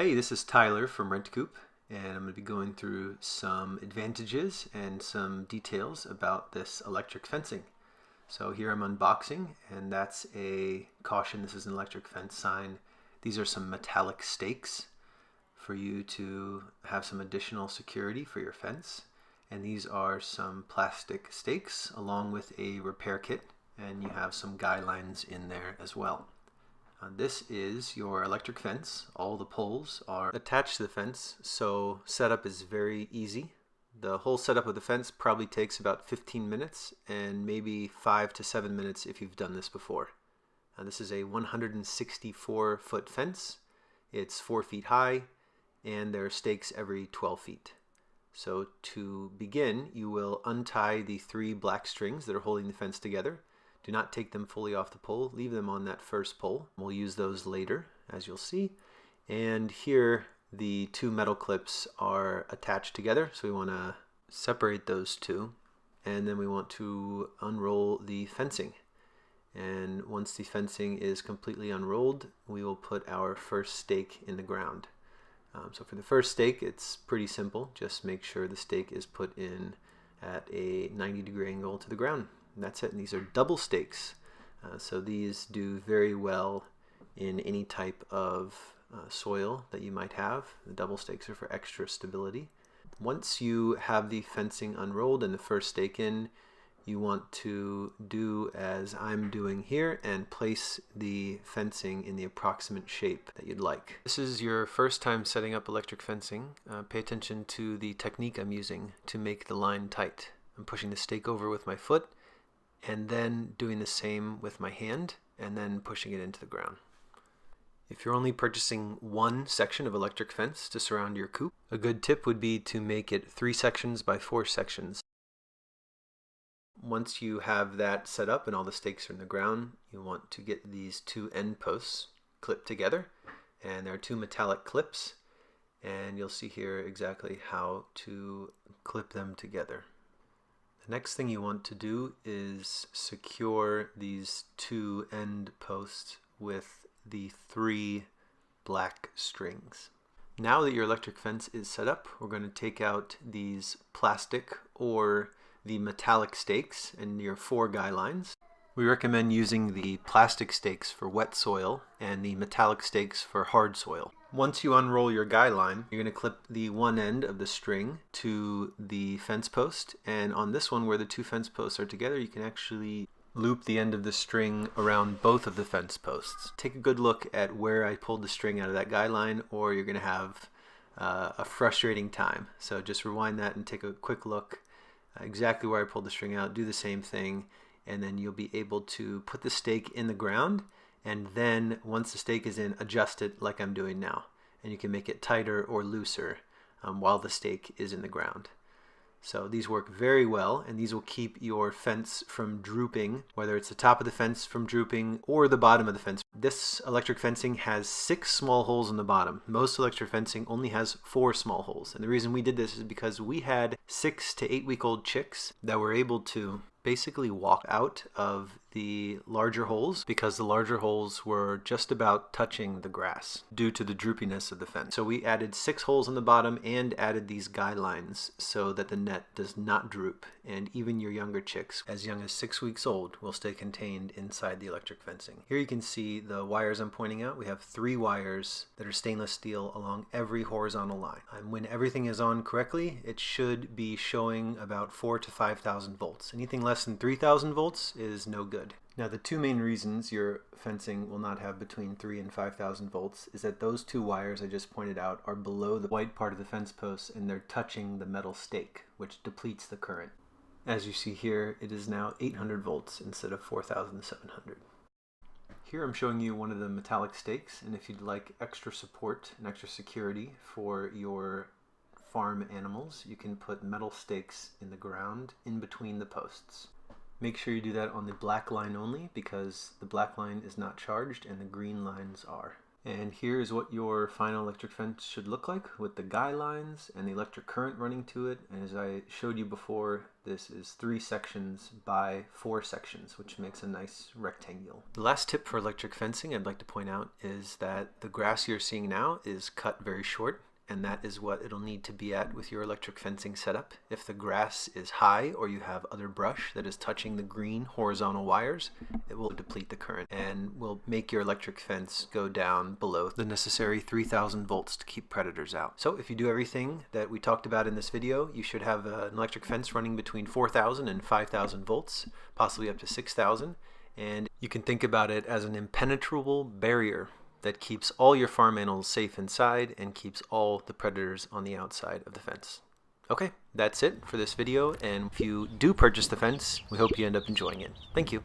Hey, this is Tyler from RentACoop, and I'm going to be going through some advantages and some details about this electric fencing. So here I'm unboxing, and that's a caution, this is an electric fence sign. These are some metallic stakes for you to have some additional security for your fence. And these are some plastic stakes along with a repair kit, and you have some guidelines in there as well. This is your electric fence. All the poles are attached to the fence, so setup is very easy. The whole setup of the fence probably takes about 15 minutes and maybe 5 to 7 minutes if you've done this before. This is a 164-foot fence. It's 4 feet high, and there are stakes every 12 feet. So to begin, you will untie the 3 black strings that are holding the fence together. Do not take them fully off the pole. Leave them on that first pole. We'll use those later, as you'll see. And here, the 2 metal clips are attached together. So we want to separate those 2. And then we want to unroll the fencing. And once the fencing is completely unrolled, we will put our first stake in the ground. So for the first stake, it's pretty simple. Just make sure the stake is put in at a 90-degree angle to the ground. And that's it. And these are double stakes, so these do very well in any type of soil that you might have. The double stakes are for extra stability. Once you have the fencing unrolled and the first stake in, you want to do as I'm doing here and place the fencing in the approximate shape that you'd like. This is your first time setting up electric fencing. Pay attention to the technique I'm using to make the line tight. I'm pushing the stake over with my foot, and then doing the same with my hand, and then pushing it into the ground. If you're only purchasing one section of electric fence to surround your coop, a good tip would be to make it 3 sections by 4 sections. Once you have that set up and all the stakes are in the ground, you want to get these 2 end posts clipped together, and there are 2 metallic clips, and you'll see here exactly how to clip them together. The next thing you want to do is secure these 2 end posts with the 3 black strings. Now that your electric fence is set up, we're going to take out these plastic or the metallic stakes and your 4 guy lines. We recommend using the plastic stakes for wet soil and the metallic stakes for hard soil. Once you unroll your guy line, you're going to clip the one end of the string to the fence post, and on this one where the 2 fence posts are together, you can actually loop the end of the string around both of the fence posts. Take a good look at where I pulled the string out of that guy line, or you're going to have a frustrating time. So just rewind that and take a quick look exactly where I pulled the string out. Do the same thing, and then you'll be able to put the stake in the ground, and then once the stake is in, adjust it like I'm doing now, and you can make it tighter or looser while the stake is in the ground. So these work very well, and these will keep your fence from drooping, whether it's the top of the fence from drooping or the bottom of the fence. This electric fencing has 6 small holes in the bottom. Most electric fencing only has 4 small holes, and the reason we did this is because we had 6 to 8 week old chicks that were able to basically walk out of the larger holes because the larger holes were just about touching the grass due to the droopiness of the fence. So we added 6 holes in the bottom and added these guy lines so that the net does not droop, and even your younger chicks as young as 6 weeks old will stay contained inside the electric fencing. Here you can see the wires I'm pointing out. We have 3 wires that are stainless steel along every horizontal line. And when everything is on correctly, it should be showing about 4,000 to 5,000 volts. Anything less than 3,000 volts is no good. Now, the 2 main reasons your fencing will not have between 3,000 and 5,000 volts is that those 2 wires I just pointed out are below the white part of the fence post, and they're touching the metal stake, which depletes the current. As you see here, it is now 800 volts instead of 4,700. Here I'm showing you one of the metallic stakes, and if you'd like extra support and extra security for your farm animals, you can put metal stakes in the ground in between the posts. Make sure you do that on the black line only, because the black line is not charged and the green lines are. And here's what your final electric fence should look like with the guy lines and the electric current running to it. And as I showed you before, this is 3 sections by 4 sections, which makes a nice rectangle. The last tip for electric fencing I'd like to point out is that the grass you're seeing now is cut very short, and that is what it'll need to be at with your electric fencing setup. If the grass is high or you have other brush that is touching the green horizontal wires, it will deplete the current and will make your electric fence go down below the necessary 3000 volts to keep predators out. So if you do everything that we talked about in this video, you should have an electric fence running between 4000 and 5000 volts, possibly up to 6000, and you can think about it as an impenetrable barrier that keeps all your farm animals safe inside and keeps all the predators on the outside of the fence. Okay, that's it for this video, and if you do purchase the fence, we hope you end up enjoying it. Thank you.